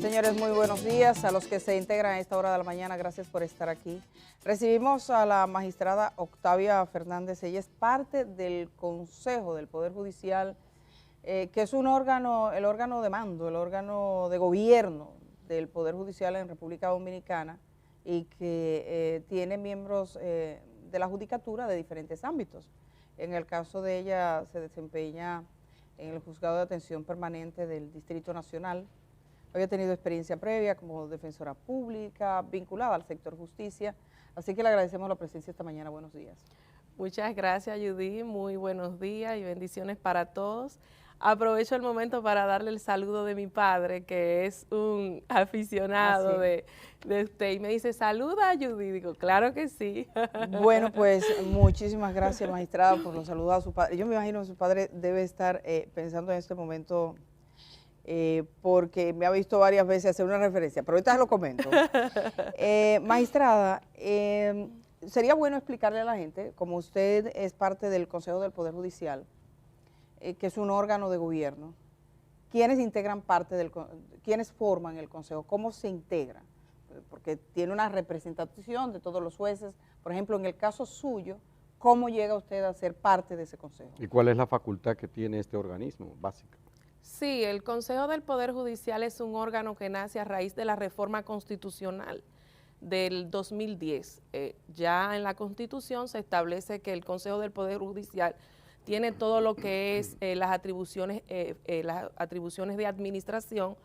Señores, muy buenos días a los que se integran a esta hora de la mañana. Gracias por estar aquí. Recibimos a la magistrada Octavia Fernández. Ella es parte del Consejo del Poder Judicial, que es un órgano, el órgano de mando, el órgano de gobierno del Poder Judicial en República Dominicana y que tiene miembros de la judicatura de diferentes ámbitos. En el caso de ella se desempeña en el Juzgado de Atención Permanente del Distrito Nacional. Había tenido experiencia previa como defensora pública, vinculada al sector justicia, así que le agradecemos la presencia esta mañana. Buenos días. Muchas gracias, Judy. Muy buenos días y bendiciones para todos. Aprovecho el momento para darle el saludo de mi padre, que es un aficionado de usted, y me dice, saluda a Judy. Digo, claro que sí. Bueno, pues muchísimas gracias, magistrada, por los saludos a su padre. Yo me imagino que su padre debe estar pensando en este momento, porque me ha visto varias veces hacer una referencia, pero ahorita lo comento. Magistrada, sería bueno explicarle a la gente, como usted es parte del Consejo del Poder Judicial, que es un órgano de gobierno, ¿quiénes integran quiénes forman el Consejo? ¿Cómo se integra? Porque tiene una representación de todos los jueces. Por ejemplo, en el caso suyo, ¿cómo llega usted a ser parte de ese Consejo? ¿Y cuál es la facultad que tiene este organismo básica? Sí, el Consejo del Poder Judicial es un órgano que nace a raíz de la reforma constitucional del 2010. Ya en la Constitución se establece que el Consejo del Poder Judicial tiene todo lo que es las atribuciones de administración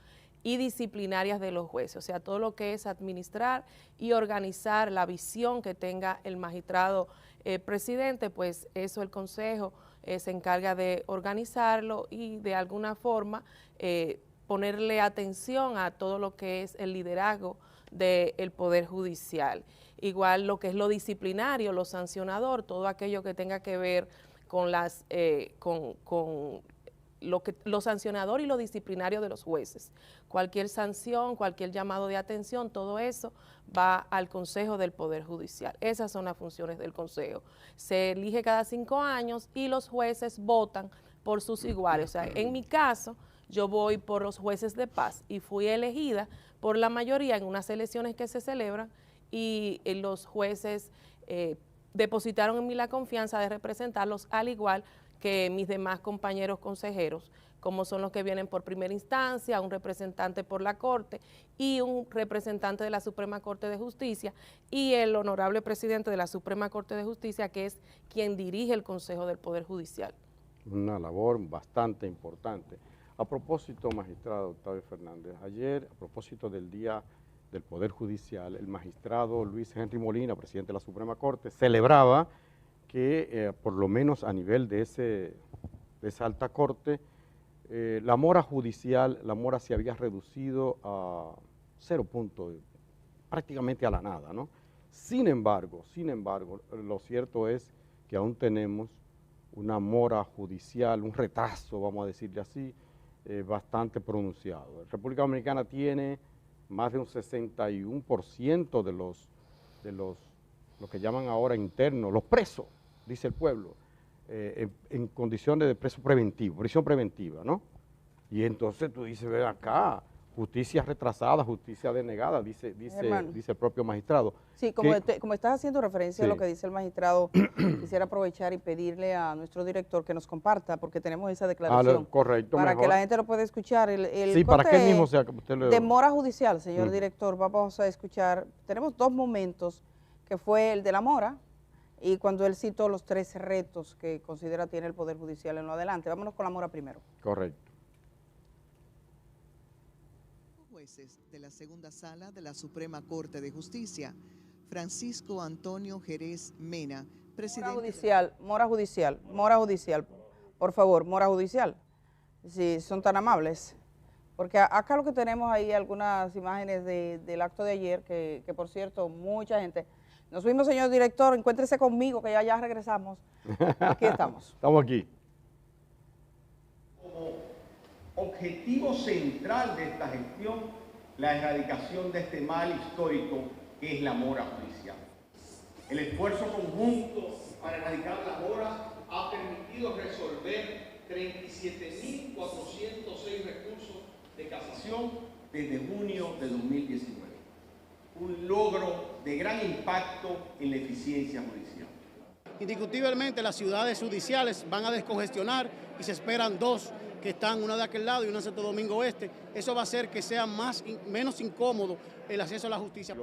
y disciplinarias de los jueces, o sea, todo lo que es administrar y organizar la visión que tenga el magistrado presidente, pues eso el Consejo se encarga de organizarlo y de alguna forma ponerle atención a todo lo que es el liderazgo del Poder Judicial. Igual lo que es lo disciplinario, lo sancionador, todo aquello que tenga que ver con lo sancionador y lo disciplinario de los jueces. Cualquier sanción, cualquier llamado de atención, todo eso va al Consejo del Poder Judicial. Esas son las funciones del Consejo. Se elige cada 5 años y los jueces votan por sus iguales. O sea, en mi caso, yo voy por los jueces de paz y fui elegida por la mayoría en unas elecciones que se celebran y los jueces depositaron en mí la confianza de representarlos al igual que mis demás compañeros consejeros, como son los que vienen por primera instancia, un representante por la Corte y un representante de la Suprema Corte de Justicia y el honorable presidente de la Suprema Corte de Justicia, que es quien dirige el Consejo del Poder Judicial. Una labor bastante importante. A propósito, magistrado Octavio Fernández, ayer, a propósito del Día del Poder Judicial, el magistrado Luis Henry Molina, presidente de la Suprema Corte, celebraba que por lo menos a nivel de esa alta corte, la mora judicial, la mora se había reducido a 0 punto, prácticamente a la nada, ¿no? Sin embargo, lo cierto es que aún tenemos una mora judicial, un retraso, vamos a decirle así, bastante pronunciado. La República Dominicana tiene más de un 61% de lo que llaman ahora internos, los presos, dice el pueblo, en condiciones de preso preventivo, prisión preventiva, ¿no? Y entonces tú dices, ven acá, justicia retrasada, justicia denegada, dice el propio magistrado. Sí, como estás haciendo referencia a lo que dice el magistrado, quisiera aprovechar y pedirle a nuestro director que nos comparta, porque tenemos esa declaración. Correcto, para mejor. que la gente lo pueda escuchar. Sí, para que él mismo sea que usted le... De mora judicial, señor director, vamos a escuchar. Tenemos 2 momentos, que fue el de la mora, y cuando él citó los 3 retos que considera tiene el Poder Judicial en lo adelante. Vámonos con la mora primero. Correcto. Jueces de la segunda sala de la Suprema Corte de Justicia, Francisco Antonio Jerez Mena, presidente... Mora judicial, por favor, mora judicial, si son tan amables. Porque acá lo que tenemos ahí algunas imágenes del acto de ayer, que por cierto, mucha gente... Nos fuimos, señor director, encuéntrese conmigo, que ya regresamos. Aquí estamos. Estamos aquí. Como objetivo central de esta gestión, la erradicación de este mal histórico que es la mora judicial. El esfuerzo conjunto para erradicar la mora ha permitido resolver 37.406 recursos de casación, desde junio de 2019. Un logro de gran impacto en la eficiencia judicial. Indiscutiblemente las ciudades judiciales van a descongestionar y se esperan 2 que están, una de aquel lado y una en Santo Domingo Este. Eso va a hacer que sea menos incómodo el acceso a la justicia.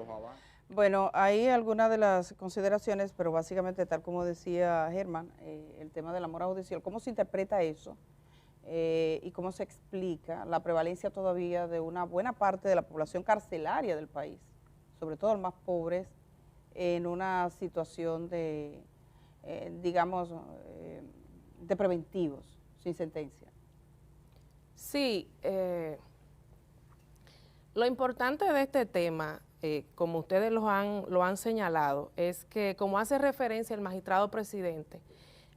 Bueno, hay algunas de las consideraciones, pero básicamente tal como decía Germán, el tema de la mora judicial, ¿cómo se interpreta eso? Y cómo se explica la prevalencia todavía de una buena parte de la población carcelaria del país, sobre todo los más pobres, en una situación de, digamos, de preventivos, sin sentencia. Sí, lo importante de este tema, como ustedes lo han señalado, es que como hace referencia el magistrado presidente,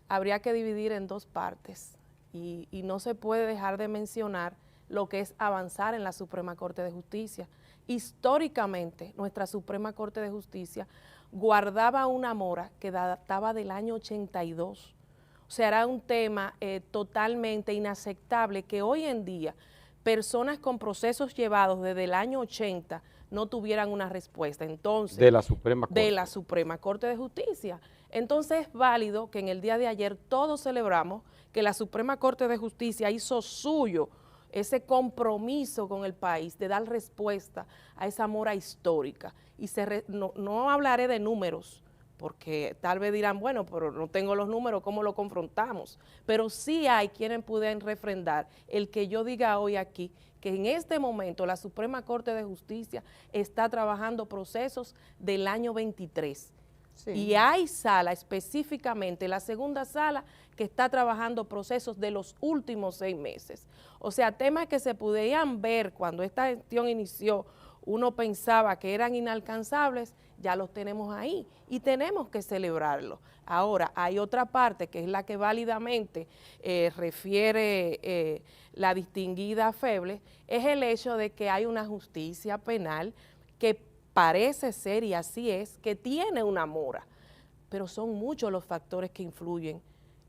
habría que dividir en 2 partes y no se puede dejar de mencionar lo que es avanzar en la Suprema Corte de Justicia. Históricamente, nuestra Suprema Corte de Justicia guardaba una mora que databa del año 82. O sea, era un tema totalmente inaceptable que hoy en día personas con procesos llevados desde el año 80 no tuvieran una respuesta. Entonces, de la Suprema Corte. De la Suprema Corte de Justicia. Entonces es válido que en el día de ayer todos celebramos que la Suprema Corte de Justicia hizo suyo ese compromiso con el país de dar respuesta a esa mora histórica. Y no hablaré de números, porque tal vez dirán, bueno, pero no tengo los números, ¿cómo lo confrontamos? Pero sí hay quienes pueden refrendar el que yo diga hoy aquí que en este momento la Suprema Corte de Justicia está trabajando procesos del año 23. Sí. Y hay sala específicamente, la segunda sala, que está trabajando procesos de los últimos 6 meses. O sea, temas que se podían ver cuando esta gestión inició, uno pensaba que eran inalcanzables, ya los tenemos ahí y tenemos que celebrarlo. Ahora, hay otra parte que es la que válidamente refiere la distinguida Feble, es el hecho de que hay una justicia penal que parece ser, y así es, que tiene una mora, pero son muchos los factores que influyen,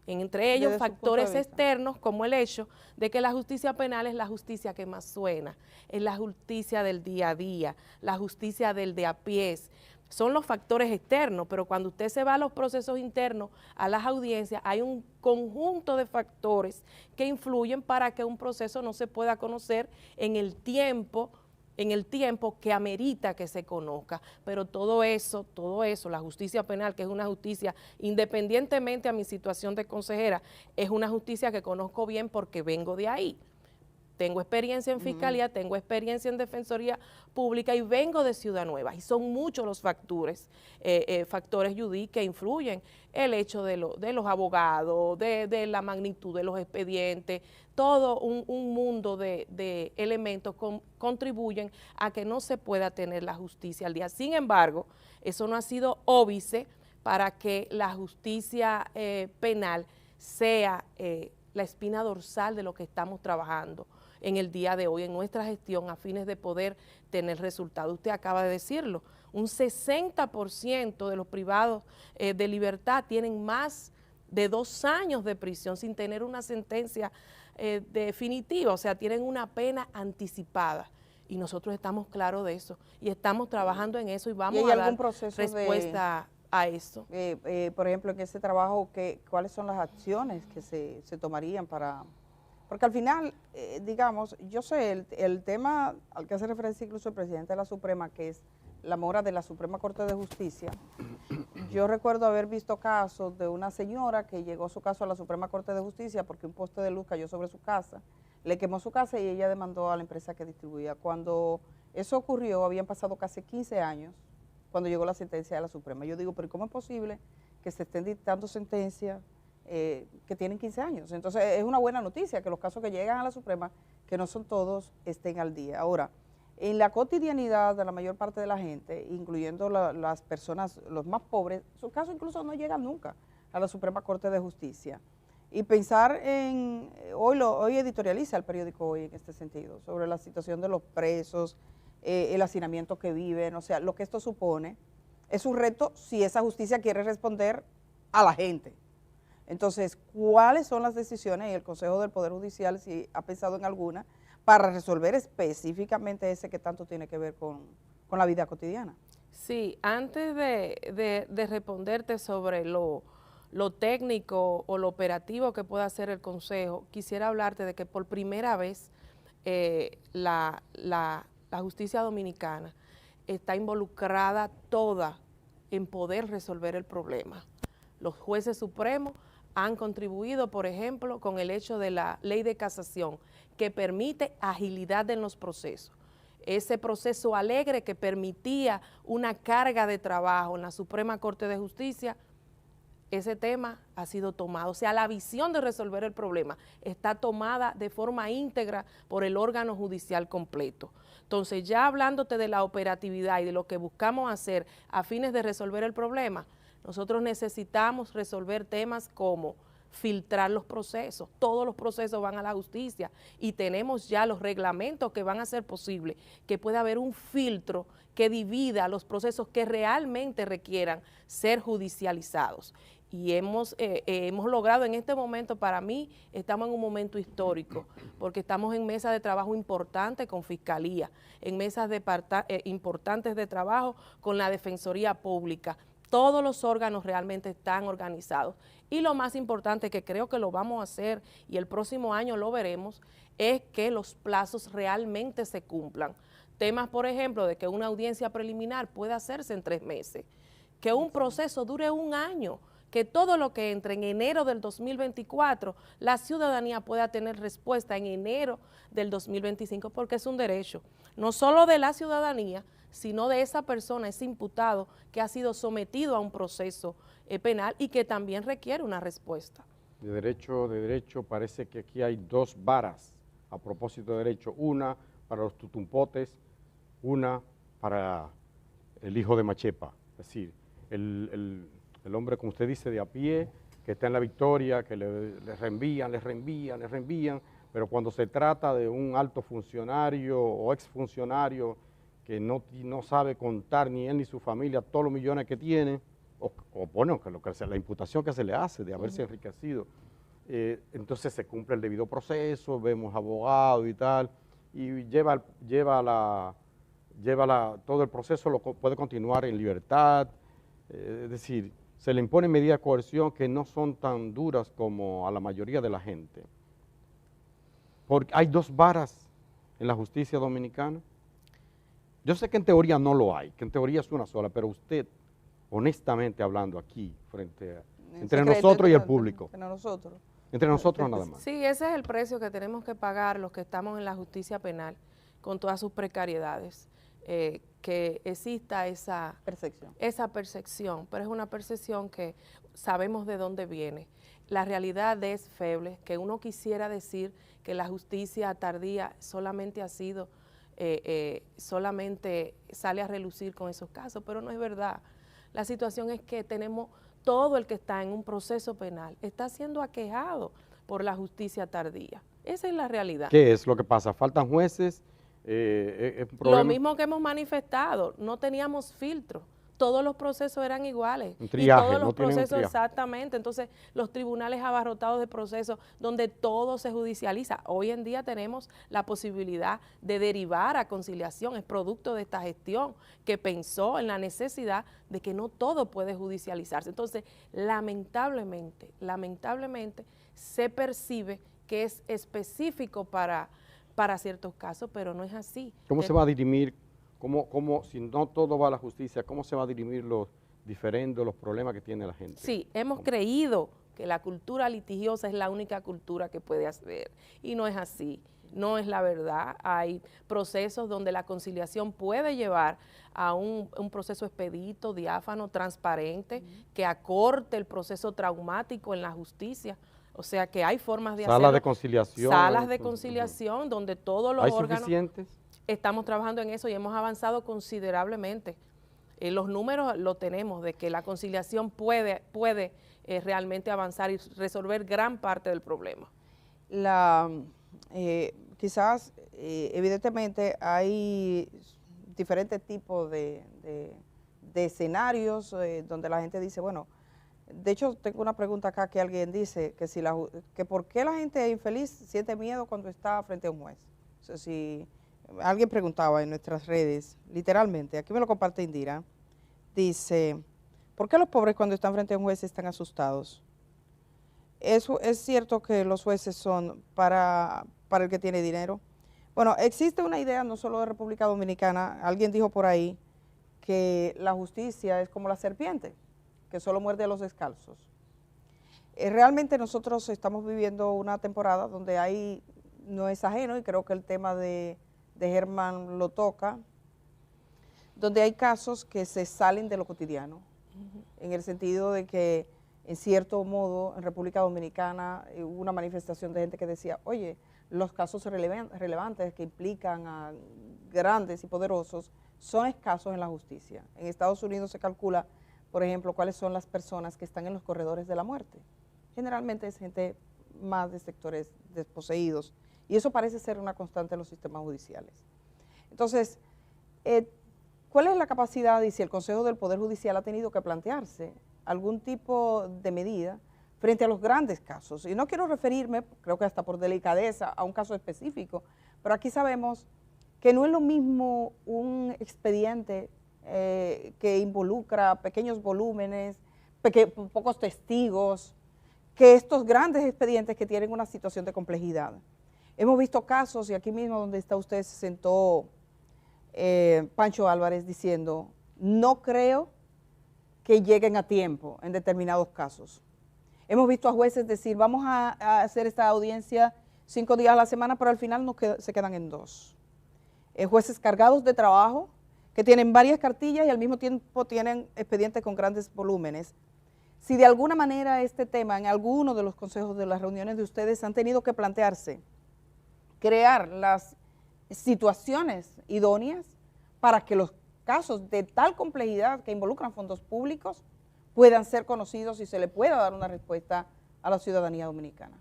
entre ellos factores externos como el hecho de que la justicia penal es la justicia que más suena, es la justicia del día a día, la justicia del de a pie, son los factores externos, pero cuando usted se va a los procesos internos, a las audiencias, hay un conjunto de factores que influyen para que un proceso no se pueda conocer en el tiempo que amerita que se conozca, pero todo eso, la justicia penal, que es una justicia, independientemente a mi situación de consejera, es una justicia que conozco bien porque vengo de ahí. Tengo experiencia en fiscalía, tengo experiencia en defensoría pública y vengo de Ciudad Nueva. Y son muchos los factores Judy, que influyen. El hecho de los abogados, de la magnitud de los expedientes, todo un mundo de elementos contribuyen a que no se pueda tener la justicia al día. Sin embargo, eso no ha sido óbice para que la justicia penal sea la espina dorsal de lo que estamos trabajando en el día de hoy, en nuestra gestión, a fines de poder tener resultados. Usted acaba de decirlo, un 60% de los privados de libertad tienen más de 2 años de prisión sin tener una sentencia definitiva, o sea, tienen una pena anticipada. Y nosotros estamos claros de eso, y estamos trabajando en eso, y vamos a dar respuesta a eso. Por ejemplo, en ese trabajo, ¿cuáles son las acciones que se tomarían para...? Porque al final, digamos, yo sé, el tema al que hace referencia incluso el presidente de la Suprema, que es la mora de la Suprema Corte de Justicia, yo recuerdo haber visto casos de una señora que llegó su caso a la Suprema Corte de Justicia porque un poste de luz cayó sobre su casa, le quemó su casa y ella demandó a la empresa que distribuía. Cuando eso ocurrió, habían pasado casi 15 años cuando llegó la sentencia de la Suprema. Yo digo, pero ¿cómo es posible que se estén dictando sentencias que tienen 15 años? Entonces es una buena noticia que los casos que llegan a la Suprema, que no son todos, estén al día. Ahora, en la cotidianidad de la mayor parte de la gente, incluyendo las personas, los más pobres, sus casos incluso no llegan nunca a la Suprema Corte de Justicia. Y pensar en, hoy editorializa el periódico Hoy en este sentido, sobre la situación de los presos, el hacinamiento que viven, o sea, lo que esto supone es un reto si esa justicia quiere responder a la gente. Entonces, ¿cuáles son las decisiones? Y el Consejo del Poder Judicial, si ha pensado en alguna, para resolver específicamente ese que tanto tiene que ver con la vida cotidiana. Sí, antes de responderte sobre lo técnico o lo operativo que pueda hacer el Consejo, quisiera hablarte de que por primera vez la justicia dominicana está involucrada toda en poder resolver el problema. Los jueces supremos han contribuido, por ejemplo, con el hecho de la ley de casación, que permite agilidad en los procesos. Ese proceso alegre que permitía una carga de trabajo en la Suprema Corte de Justicia, ese tema ha sido tomado. O sea, la visión de resolver el problema está tomada de forma íntegra por el órgano judicial completo. Entonces, ya hablándote de la operatividad y de lo que buscamos hacer a fines de resolver el problema, nosotros necesitamos resolver temas como filtrar los procesos. Todos los procesos van a la justicia y tenemos ya los reglamentos que van a hacer posible que pueda haber un filtro que divida los procesos que realmente requieran ser judicializados. Y hemos logrado en este momento, para mí, estamos en un momento histórico, porque estamos en mesas de trabajo importantes con Fiscalía, en mesas importantes de trabajo con la Defensoría Pública. Todos los órganos realmente están organizados. Y lo más importante, que creo que lo vamos a hacer y el próximo año lo veremos, es que los plazos realmente se cumplan. Temas, por ejemplo, de que una audiencia preliminar pueda hacerse en 3 meses, que un proceso dure 1 año, que todo lo que entre en enero del 2024, la ciudadanía pueda tener respuesta en enero del 2025, porque es un derecho, no solo de la ciudadanía, sino de esa persona, ese imputado que ha sido sometido a un proceso penal y que también requiere una respuesta. De derecho, parece que aquí hay 2 varas a propósito de derecho, una para los tutumpotes, una para el hijo de Machepa, es decir, el hombre, como usted dice, de a pie, que está en la victoria, que le reenvían, pero cuando se trata de un alto funcionario o exfuncionario que no sabe contar ni él ni su familia todos los millones que tiene, o bueno, que la imputación que se le hace de haberse enriquecido, entonces se cumple el debido proceso, vemos abogados y tal, y todo el proceso lo puede continuar en libertad, es decir, se le imponen medidas de coerción que no son tan duras como a la mayoría de la gente. Porque hay 2 varas en la justicia dominicana. Yo sé que en teoría no lo hay, que en teoría es una sola, pero usted, honestamente hablando aquí, entre nosotros y el público. Entre nosotros nada más. Sí, ese es el precio que tenemos que pagar los que estamos en la justicia penal, con todas sus precariedades. Que exista esa percepción, pero es una percepción que sabemos de dónde viene. La realidad es, Febles, que uno quisiera decir que la justicia tardía solamente ha sido, solamente sale a relucir con esos casos, pero no es verdad. La situación es que tenemos todo el que está en un proceso penal, está siendo aquejado por la justicia tardía. Esa es la realidad. ¿Qué es lo que pasa? ¿Faltan jueces? Lo mismo que hemos manifestado, no teníamos filtro, todos los procesos eran iguales, un triaje, y todos los procesos exactamente, entonces los tribunales abarrotados de procesos donde todo se judicializa. Hoy en día tenemos la posibilidad de derivar a conciliación, es producto de esta gestión que pensó en la necesidad de que no todo puede judicializarse. Entonces, lamentablemente se percibe que es específico para ciertos casos, pero no es así. ¿Cómo se va a dirimir, si no todo va a la justicia, cómo se va a dirimir los diferendos, los problemas que tiene la gente? Sí, hemos creído que la cultura litigiosa es la única cultura que puede hacer, y no es así, no es la verdad. Hay procesos donde la conciliación puede llevar a un proceso expedito, diáfano, transparente, que acorte el proceso traumático en la justicia. O sea que hay formas de hacerlo. Salas de conciliación. Salas de conciliación donde todos los órganos... ¿Hay suficientes? Estamos trabajando en eso y hemos avanzado considerablemente. Los números lo tenemos de que la conciliación puede realmente avanzar y resolver gran parte del problema. Quizás, evidentemente, hay diferentes tipos de escenarios donde la gente dice, bueno, de hecho, tengo una pregunta acá que alguien dice, que por qué la gente infeliz siente miedo cuando está frente a un juez. sé si alguien preguntaba en nuestras redes, literalmente, aquí me lo comparte Indira, dice, ¿por qué los pobres cuando están frente a un juez están asustados? Es cierto que los jueces son para el que tiene dinero. Bueno, existe una idea no solo de República Dominicana, alguien dijo por ahí que la justicia es como la serpiente, que solo muerde a los descalzos. Realmente nosotros estamos viviendo una temporada donde no es ajeno, y creo que el tema de Germán lo toca, donde hay casos que se salen de lo cotidiano, en el sentido de que, en cierto modo, en República Dominicana hubo una manifestación de gente que decía, oye, los casos relevantes que implican a grandes y poderosos son escasos en la justicia. En Estados Unidos se calcula, por ejemplo, cuáles son las personas que están en los corredores de la muerte. Generalmente es gente más de sectores desposeídos, y eso parece ser una constante en los sistemas judiciales. Entonces, ¿cuál es la capacidad y si el Consejo del Poder Judicial ha tenido que plantearse algún tipo de medida frente a los grandes casos? Y no quiero referirme, creo que hasta por delicadeza, a un caso específico, pero aquí sabemos que no es lo mismo un expediente que involucra pequeños volúmenes, pocos testigos, que estos grandes expedientes que tienen una situación de complejidad. Hemos visto casos, y aquí mismo donde está usted se sentó Pancho Álvarez diciendo, no creo que lleguen a tiempo en determinados casos. Hemos visto a jueces decir, vamos a hacer esta audiencia 5 días a la semana, pero al final se quedan en 2. Jueces cargados de trabajo, que tienen varias cartillas y al mismo tiempo tienen expedientes con grandes volúmenes. Si de alguna manera este tema en alguno de los consejos de las reuniones de ustedes han tenido que plantearse, crear las situaciones idóneas para que los casos de tal complejidad que involucran fondos públicos puedan ser conocidos y se le pueda dar una respuesta a la ciudadanía dominicana.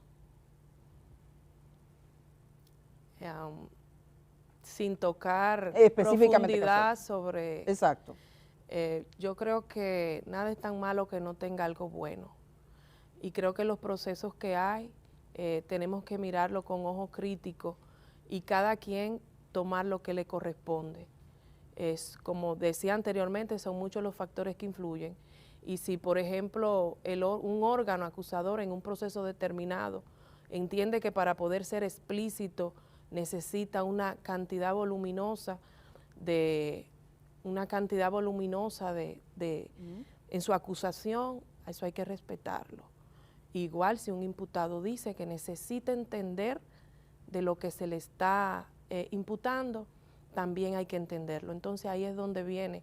Sin tocar específicamente profundidad sobre... Exacto. Yo creo que nada es tan malo que no tenga algo bueno. Y creo que los procesos que hay tenemos que mirarlo con ojo crítico y cada quien tomar lo que le corresponde. Es como decía anteriormente, son muchos los factores que influyen. Y si, por ejemplo, un órgano acusador en un proceso determinado entiende que para poder ser explícito necesita una cantidad voluminosa en su acusación, eso hay que respetarlo. Igual si un imputado dice que necesita entender de lo que se le está imputando, también hay que entenderlo. Entonces ahí es donde viene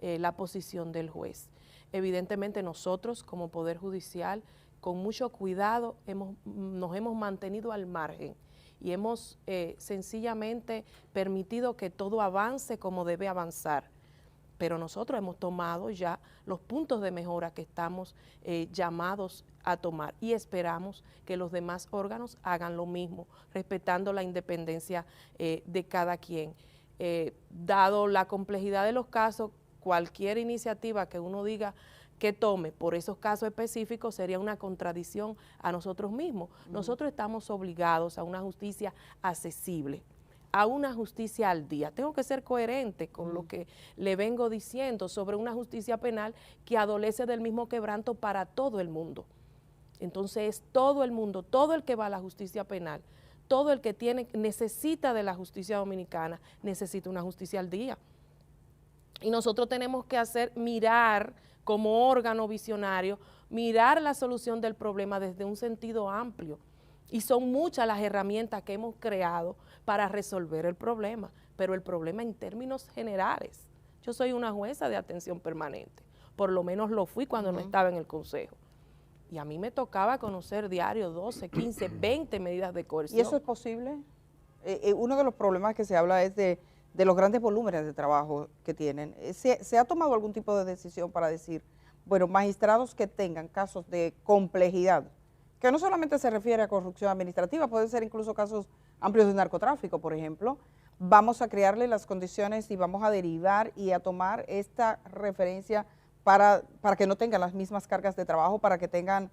la posición del juez. Evidentemente nosotros como Poder Judicial, con mucho cuidado, nos hemos mantenido al margen y hemos sencillamente permitido que todo avance como debe avanzar. Pero nosotros hemos tomado ya los puntos de mejora que estamos llamados a tomar y esperamos que los demás órganos hagan lo mismo, respetando la independencia de cada quien. Dado la complejidad de los casos, cualquier iniciativa que uno diga que tome por esos casos específicos sería una contradicción a nosotros mismos. Nosotros estamos obligados a una justicia accesible, a una justicia al día. Tengo que ser coherente con lo que le vengo diciendo sobre una justicia penal que adolece del mismo quebranto para todo el mundo. Entonces, todo el mundo, todo el que va a la justicia penal, todo el que necesita de la justicia dominicana, necesita una justicia al día. Y nosotros tenemos que mirar como órgano visionario, mirar la solución del problema desde un sentido amplio. Y son muchas las herramientas que hemos creado para resolver el problema, pero el problema en términos generales. Yo soy una jueza de atención permanente, por lo menos lo fui cuando no estaba en el consejo. Y a mí me tocaba conocer diario 12, 15, 20 medidas de coerción. ¿Y eso es posible? Uno de los problemas que se habla es de los grandes volúmenes de trabajo que tienen. ¿Se ha tomado algún tipo de decisión para decir, bueno, magistrados que tengan casos de complejidad, que no solamente se refiere a corrupción administrativa, pueden ser incluso casos amplios de narcotráfico, por ejemplo, vamos a crearle las condiciones y vamos a derivar y a tomar esta referencia para que no tengan las mismas cargas de trabajo, para que tengan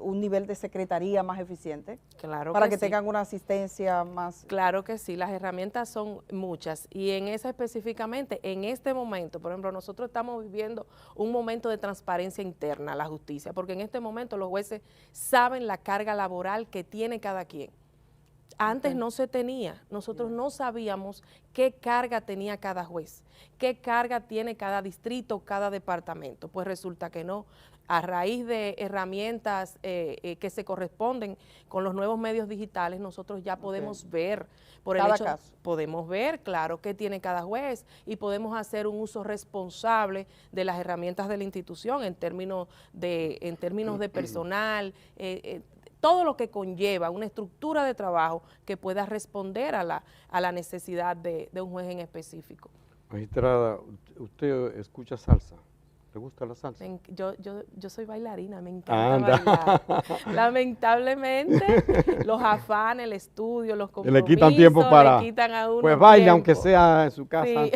un nivel de secretaría más eficiente? Claro Para que sí. tengan una asistencia más... Claro que sí, las herramientas son muchas y en esa específicamente, en este momento, por ejemplo, nosotros estamos viviendo un momento de transparencia interna a la justicia, porque en este momento los jueces saben la carga laboral que tiene cada quien. Antes no se tenía, nosotros no sabíamos qué carga tenía cada juez, qué carga tiene cada distrito, cada departamento, pues resulta que no. A raíz de herramientas que se corresponden con los nuevos medios digitales, nosotros ya podemos ver, por el Cada hecho, caso. podemos ver, claro, qué tiene cada juez y podemos hacer un uso responsable de las herramientas de la institución en términos de personal, todo lo que conlleva una estructura de trabajo que pueda responder a la necesidad de un juez en específico. Magistrada, ¿usted escucha salsa? ¿Le gusta la salsa? Yo soy bailarina, me encanta Anda. bailar. Lamentablemente, los afanes, el estudio, los compromisos, Le quitan tiempo para... le quitan a uno pues baile, tiempo. aunque sea en su casa. Sí.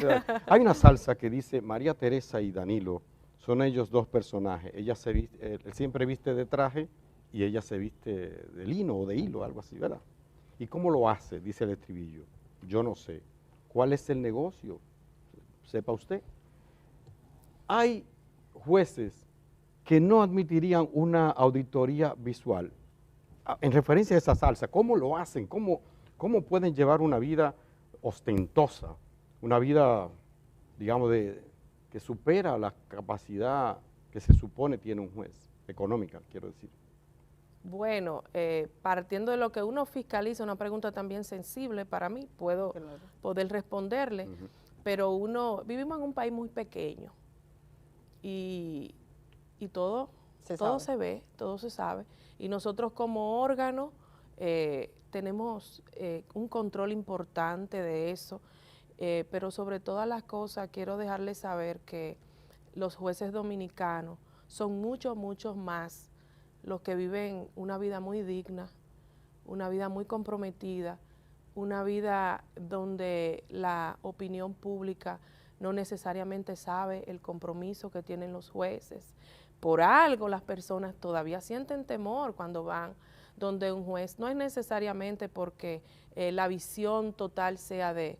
Hay una salsa que dice María Teresa y Danilo, son ellos dos personajes. Ella se viste, él siempre viste de traje y ella se viste de lino o de hilo, algo así, ¿verdad? ¿Y cómo lo hace? Dice el estribillo. Yo no sé. ¿Cuál es el negocio? Sepa usted. Hay jueces que no admitirían una auditoría visual. En referencia a esa salsa, ¿cómo lo hacen? ¿Cómo pueden llevar una vida ostentosa? Una vida, digamos, que supera la capacidad que se supone tiene un juez, económica, quiero decir. Bueno, partiendo de lo que uno fiscaliza, una pregunta también sensible para mí, puedo poder responderle, pero vivimos en un país muy pequeño y todo se ve, todo se sabe, y nosotros como órgano tenemos un control importante de eso, pero sobre todas las cosas quiero dejarles saber que los jueces dominicanos son muchos más los que viven una vida muy digna, una vida muy comprometida, una vida donde la opinión pública no necesariamente sabe el compromiso que tienen los jueces. Por algo las personas todavía sienten temor cuando van donde un juez. No es necesariamente porque la visión total sea de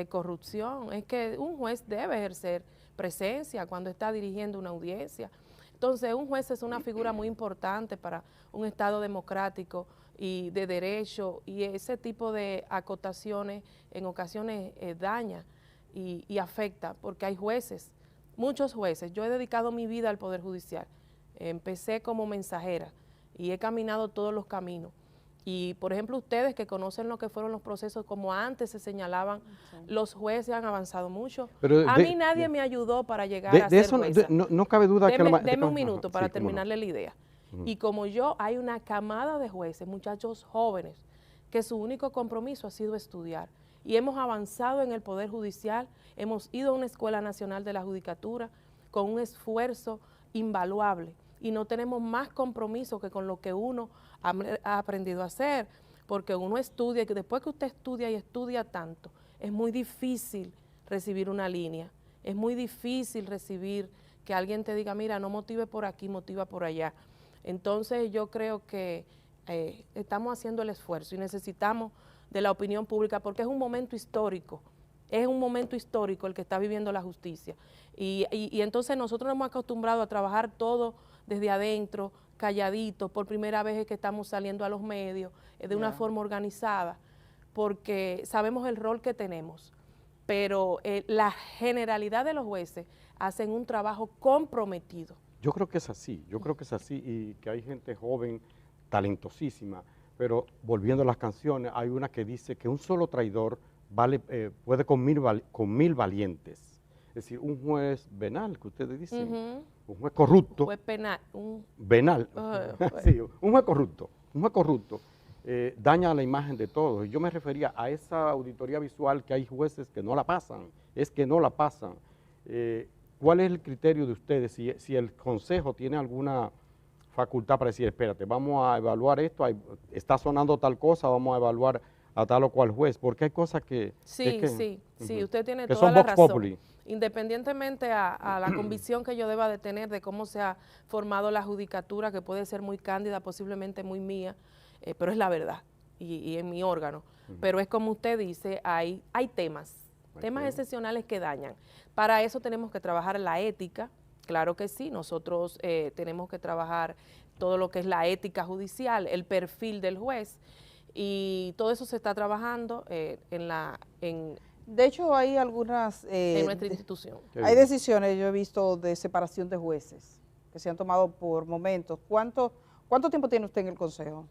corrupción, es que un juez debe ejercer presencia cuando está dirigiendo una audiencia. Entonces, un juez es una figura muy importante para un Estado democrático y de derecho, y ese tipo de acotaciones en ocasiones daña y afecta, porque hay jueces, muchos jueces. Yo he dedicado mi vida al Poder Judicial. Empecé como mensajera y he caminado todos los caminos. Y, por ejemplo, ustedes que conocen lo que fueron los procesos, como antes se señalaban, los jueces han avanzado mucho. Pero a mí nadie me ayudó para llegar a ser jueza. No cabe duda que... Deme un minuto para terminarle la idea. Y como yo, hay una camada de jueces, muchachos jóvenes, que su único compromiso ha sido estudiar. Y hemos avanzado en el Poder Judicial, hemos ido a una Escuela Nacional de la Judicatura con un esfuerzo invaluable. Y no tenemos más compromiso que con lo que uno ha aprendido a hacer, porque uno estudia, y que después que usted estudia y estudia tanto, es muy difícil recibir una línea, es muy difícil recibir que alguien te diga, mira, no motive por aquí, motiva por allá. Entonces yo creo que estamos haciendo el esfuerzo y necesitamos de la opinión pública, porque es un momento histórico. Es un momento histórico el que está viviendo la justicia. Y entonces nosotros nos hemos acostumbrado a trabajar todo desde adentro, calladito. Por primera vez es que estamos saliendo a los medios de una forma organizada, porque sabemos el rol que tenemos. Pero la generalidad de los jueces hacen un trabajo comprometido. Yo creo que es así, y que hay gente joven, talentosísima, pero volviendo a las canciones, hay una que dice que un solo traidor puede con mil valientes. Es decir, un juez venal, que ustedes dicen, un juez corrupto. Juez penal. Venal. Sí, un juez corrupto. Daña la imagen de todos. Y yo me refería a esa auditoría visual que hay jueces que no la pasan, ¿Cuál es el criterio de ustedes? Si el Consejo tiene alguna facultad para decir, espérate, vamos a evaluar esto, está sonando tal cosa, vamos a evaluar a tal o cual juez, porque hay cosas que... Sí, sí, usted tiene que toda son la vox razón. populi. Independientemente a la convicción que yo deba de tener de cómo se ha formado la judicatura, que puede ser muy cándida, posiblemente muy mía, pero es la verdad, y en mi órgano. Pero es como usted dice, hay temas excepcionales que dañan. Para eso tenemos que trabajar la ética, claro que sí, nosotros tenemos que trabajar todo lo que es la ética judicial, el perfil del juez, y todo eso se está trabajando De hecho, hay algunas... en nuestra institución. hay decisiones, yo he visto, de separación de jueces que se han tomado por momentos. ¿Cuánto tiempo tiene usted en el Consejo?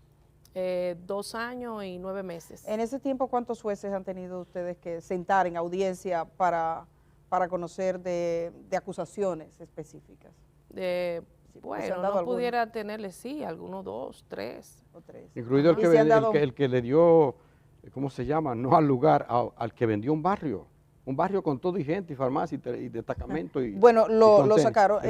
2 años y 9 meses. En ese tiempo, ¿cuántos jueces han tenido ustedes que sentar en audiencia para conocer de acusaciones específicas? Bueno, no pudiera tenerle, sí, algunos 2, 3. O 3. Incluido el que le dio, ¿cómo se llama? No al lugar, al que vendió un barrio con todo y gente, y farmacia, y destacamento. Y, bueno, lo y sacaron.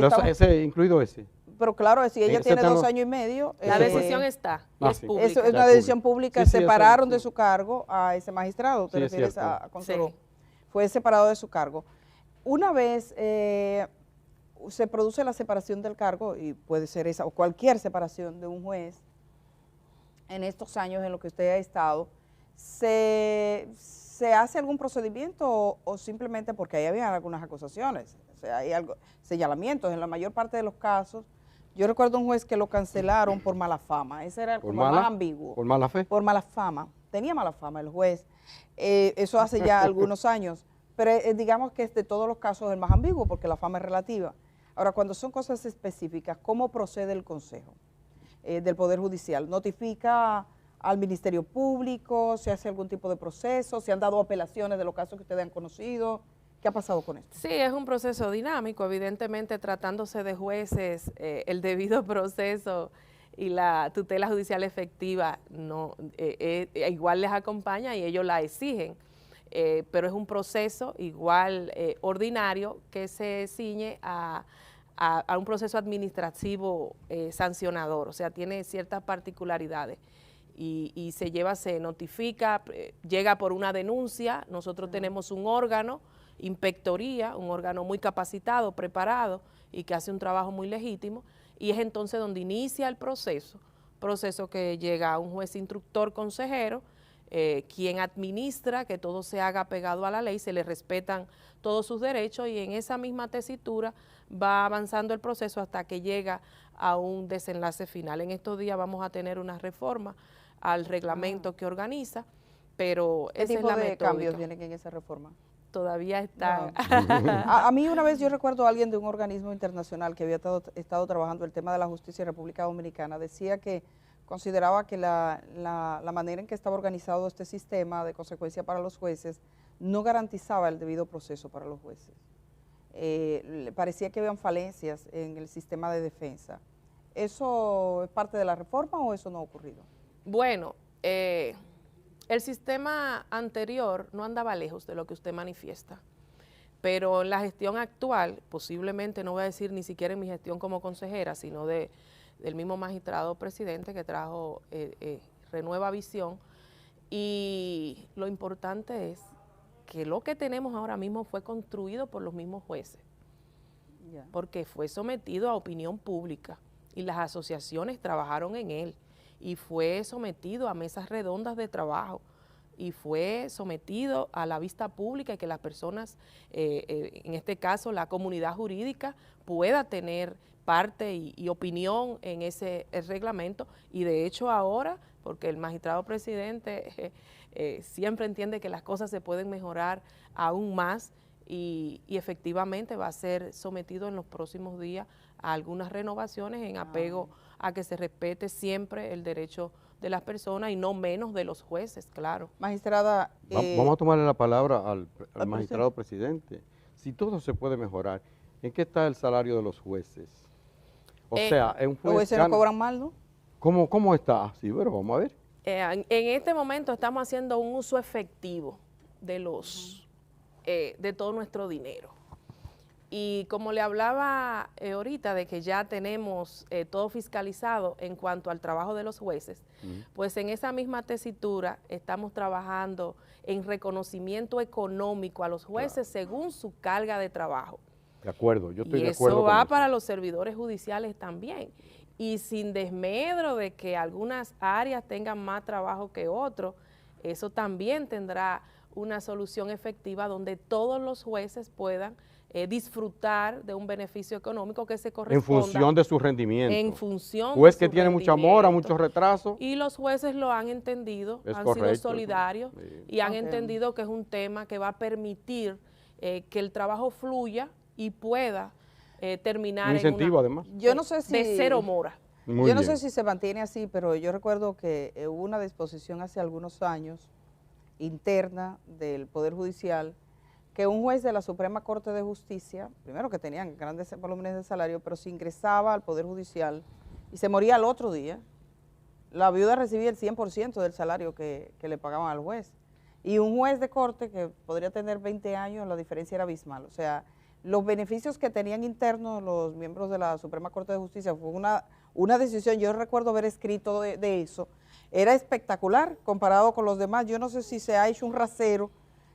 Incluido ese. Pero claro, si ella Ese tiene tema- 2 años y medio... La decisión está, y es sí. pública. Eso es una Ya, decisión pública. pública, Sí, sí, eso separaron es, de sí. su cargo a ese magistrado, te Sí, es refieres cierto. a Consoló. Sí. Fue separado de su cargo. Una vez se produce la separación del cargo, y puede ser esa o cualquier separación de un juez, en estos años en los que usted ha estado, ¿se hace algún procedimiento o simplemente porque ahí habían algunas acusaciones? O sea, hay señalamientos en la mayor parte de los casos. Yo recuerdo un juez que lo cancelaron por mala fama, ese era como más ambiguo. ¿Por mala fe? Por mala fama, tenía mala fama el juez, eso hace ya algunos años, pero digamos que es de todos los casos el más ambiguo porque la fama es relativa. Ahora, cuando son cosas específicas, ¿cómo procede el Consejo del Poder Judicial? ¿Notifica al Ministerio Público? ¿Se hace algún tipo de proceso? ¿Se han dado apelaciones de los casos que ustedes han conocido? ¿Qué ha pasado con esto? Sí, es un proceso dinámico, evidentemente tratándose de jueces, el debido proceso y la tutela judicial efectiva igual les acompaña y ellos la exigen, pero es un proceso igual ordinario que se ciñe a un proceso administrativo sancionador, o sea, tiene ciertas particularidades. Y se notifica, llega por una denuncia, nosotros tenemos un órgano, inspectoría, un órgano muy capacitado, preparado y que hace un trabajo muy legítimo, y es entonces donde inicia el proceso que llega a un juez instructor consejero, quien administra que todo se haga pegado a la ley, se le respetan todos sus derechos y en esa misma tesitura va avanzando el proceso hasta que llega a un desenlace final. En estos días vamos a tener una reforma al reglamento que organiza, pero ¿Qué esa es tipo la de metódica. cambios vienen en esa reforma? Todavía está. A mí una vez yo recuerdo a alguien de un organismo internacional que había estado trabajando el tema de la justicia en República Dominicana, decía que consideraba que la manera en que estaba organizado este sistema de consecuencia para los jueces no garantizaba el debido proceso para los jueces. Le parecía que habían falencias en el sistema de defensa. ¿Eso es parte de la reforma o eso no ha ocurrido? Bueno, el sistema anterior no andaba lejos de lo que usted manifiesta, pero en la gestión actual, posiblemente, no voy a decir ni siquiera en mi gestión como consejera, sino del mismo magistrado presidente que trajo Renueva Visión, y lo importante es que lo que tenemos ahora mismo fue construido por los mismos jueces, porque fue sometido a opinión pública y las asociaciones trabajaron en él, y fue sometido a mesas redondas de trabajo, y fue sometido a la vista pública y que las personas, en este caso la comunidad jurídica, pueda tener parte y opinión en ese reglamento, y de hecho ahora, porque el magistrado presidente siempre entiende que las cosas se pueden mejorar aún más, y efectivamente va a ser sometido en los próximos días a algunas renovaciones en apego a que se respete siempre el derecho de las personas y no menos de los jueces, claro. Magistrada... Vamos a tomarle la palabra al magistrado presidente. Si todo se puede mejorar, ¿en qué está el salario de los jueces? O sea, un los juez jueces no cobran mal, ¿no? ¿Cómo está? Sí, pero vamos a ver. En este momento estamos haciendo un uso efectivo de de todo nuestro dinero. Y como le hablaba ahorita de que ya tenemos todo fiscalizado en cuanto al trabajo de los jueces, pues en esa misma tesitura estamos trabajando en reconocimiento económico a los jueces según su carga de trabajo. De acuerdo, yo estoy Y de acuerdo eso con va eso. para los servidores judiciales también. Y sin desmedro de que algunas áreas tengan más trabajo que otros, eso también tendrá una solución efectiva donde todos los jueces puedan disfrutar de un beneficio económico que se En corresponda. función de su rendimiento. En función Juez de que su tiene mucha mora, rendimiento. mucho retraso. Y los jueces lo han entendido, Es han correcto, sido solidarios sí. y han Ok. entendido que es un tema que va a permitir que el trabajo fluya y pueda terminar Un incentivo, en una, además. Yo no sé si... de cero mora. Muy Yo no bien. sé si se mantiene así, pero yo recuerdo que hubo una disposición hace algunos años interna del Poder Judicial que un juez de la Suprema Corte de Justicia, primero que tenían grandes volúmenes de salario, pero si ingresaba al Poder Judicial y se moría al otro día, la viuda recibía el 100% del salario que le pagaban al juez. Y un juez de corte que podría tener 20 años, la diferencia era abismal. O sea, los beneficios que tenían internos los miembros de la Suprema Corte de Justicia fue una decisión, yo recuerdo haber escrito de eso, era espectacular comparado con los demás. Yo no sé si se ha hecho un rasero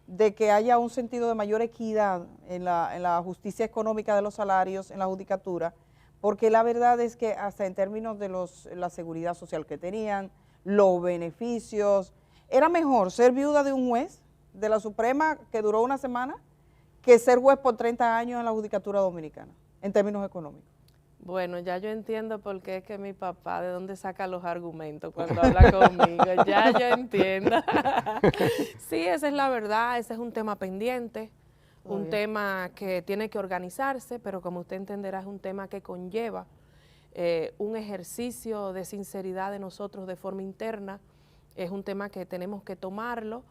de que haya un sentido de mayor equidad en la justicia económica de los salarios, en la judicatura, porque la verdad es que hasta en términos de la seguridad social que tenían, los beneficios, era mejor ser viuda de un juez de la Suprema que duró una semana que ser juez por 30 años en la judicatura dominicana, en términos económicos. Bueno, ya yo entiendo por qué es que mi papá, de dónde saca los argumentos cuando habla conmigo, ya yo entiendo. Sí, esa es la verdad, ese es un tema pendiente, un tema que tiene que organizarse, pero como usted entenderá es un tema que conlleva un ejercicio de sinceridad de nosotros de forma interna, es un tema que tenemos que tomarlo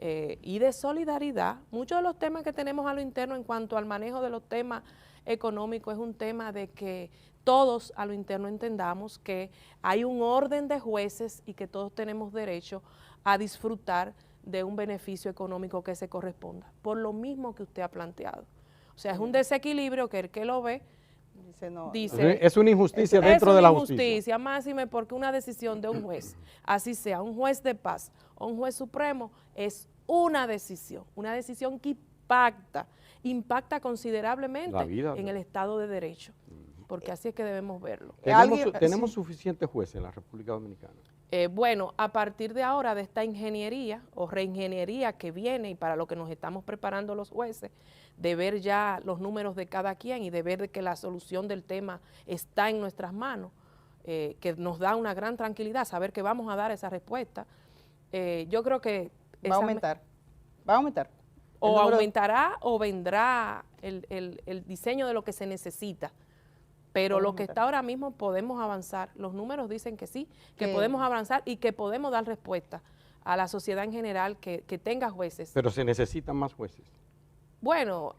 y de solidaridad. Muchos de los temas que tenemos a lo interno en cuanto al manejo de los temas económicos es un tema de que todos a lo interno entendamos que hay un orden de jueces y que todos tenemos derecho a disfrutar de un beneficio económico que se corresponda, por lo mismo que usted ha planteado. O sea, es un desequilibrio que el que lo ve Dice, no, dice... Es una injusticia dentro de la justicia. Es una injusticia, máxime porque una decisión de un juez, así sea un juez de paz o un juez supremo, es una decisión que impacta considerablemente La vida, en ¿no? el Estado de Derecho, porque así es que debemos verlo. ¿Tenemos suficientes jueces en la República Dominicana? Bueno, a partir de ahora, de esta ingeniería o reingeniería que viene y para lo que nos estamos preparando los jueces, de ver ya los números de cada quien y de ver de que la solución del tema está en nuestras manos, que nos da una gran tranquilidad, saber que vamos a dar esa respuesta. Yo creo que... va a aumentar, va a aumentar. O aumentará o vendrá el diseño de lo que se necesita. Pero lo que está ahora mismo podemos avanzar. Los números dicen que sí, que podemos avanzar y que podemos dar respuesta a la sociedad en general que tenga jueces. Pero se necesitan más jueces. Bueno,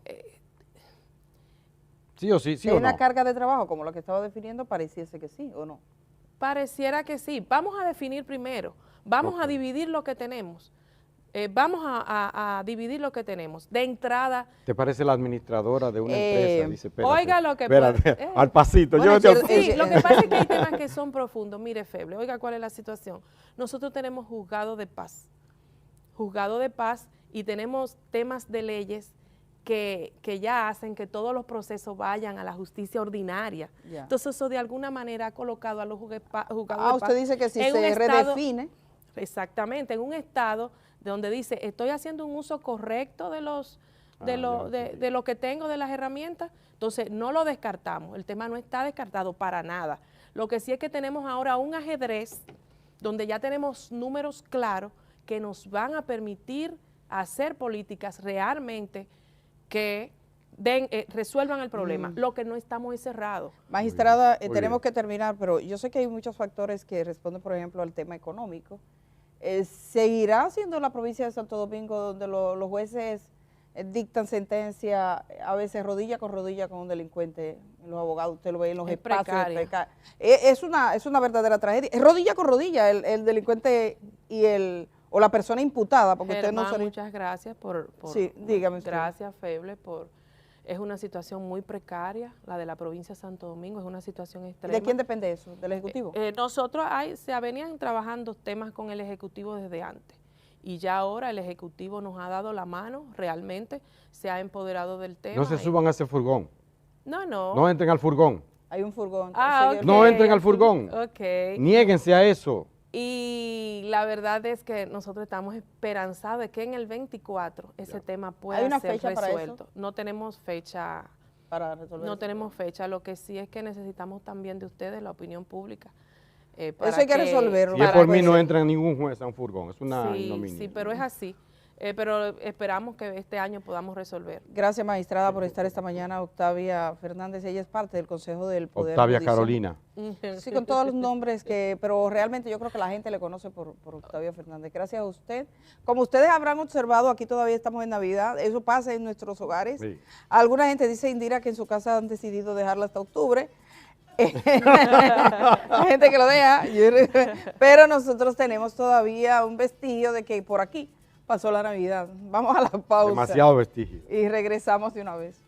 sí o sí, sí o una no. carga de trabajo como la que estaba definiendo, pareciese que sí o no. pareciera que sí. Vamos a definir primero, vamos a dividir lo que tenemos. Vamos a dividir lo que tenemos. De entrada... ¿Te parece la administradora de una empresa? Dice, espérate, oiga lo que espérate, al pasito, Bueno, llévate al sí, pasito. Sí, lo que pasa es que hay temas que son profundos. Mire, Feble, oiga cuál es la situación. Nosotros tenemos juzgado de paz y tenemos temas de leyes que ya hacen que todos los procesos vayan a la justicia ordinaria. Ya. Entonces eso de alguna manera ha colocado a los juzgados de paz. Usted dice que si en un se estado- redefine, Exactamente, en un estado donde dice, estoy haciendo un uso correcto de lo que tengo, de las herramientas, entonces no lo descartamos, el tema no está descartado para nada. Lo que sí es que tenemos ahora un ajedrez donde ya tenemos números claros que nos van a permitir hacer políticas realmente que resuelvan el problema. Lo que no estamos es cerrado. magistrada, muy tenemos bien. que terminar, pero yo sé que hay muchos factores que responden, por ejemplo, al tema económico. ¿Seguirá siendo la provincia de Santo Domingo donde los jueces dictan sentencia a veces rodilla con un delincuente? Los abogados, usted lo ve en los Es espacios. precaria. Es una verdadera tragedia. Es rodilla con rodilla el delincuente o la persona imputada, porque usted no Germán, se... muchas gracias por Sí, dígame usted. gracias, Feble, por Es una situación muy precaria, la de la provincia de Santo Domingo, es una situación extrema. ¿De quién depende eso? ¿Del Ejecutivo? Nosotros se venían trabajando temas con el Ejecutivo desde antes y ya ahora el Ejecutivo nos ha dado la mano, realmente se ha empoderado del tema. No se suban a ese furgón. No, no. No entren al furgón. Hay un furgón. Ok. No entren al furgón. Ok. Niéguense a eso. Y la verdad es que nosotros estamos esperanzados de que en el 24 ese tema pueda ¿Hay una ser fecha para resuelto. eso? No tenemos fecha. Para resolver No eso. tenemos fecha, lo que sí es que necesitamos también de ustedes, la opinión pública. Eso hay que resolverlo. Si es para por mí, que- no entra ningún juez a un furgón. Es una Sí, ignominia. sí, pero es así. Pero esperamos que este año podamos resolver. Gracias, magistrada, por estar esta mañana. Octavia Fernández, ella es parte del Consejo del Poder Octavia Judicial. Carolina. Sí, con todos los nombres, pero realmente yo creo que la gente le conoce por Octavia Fernández. Gracias a usted. Como ustedes habrán observado, aquí todavía estamos en Navidad, eso pasa en nuestros hogares. Sí. Alguna gente dice, Indira, que en su casa han decidido dejarla hasta octubre. Hay gente que lo deja, pero nosotros tenemos todavía un vestigio de que por aquí pasó la Navidad. Vamos a la pausa Demasiado vestigio. y regresamos de una vez.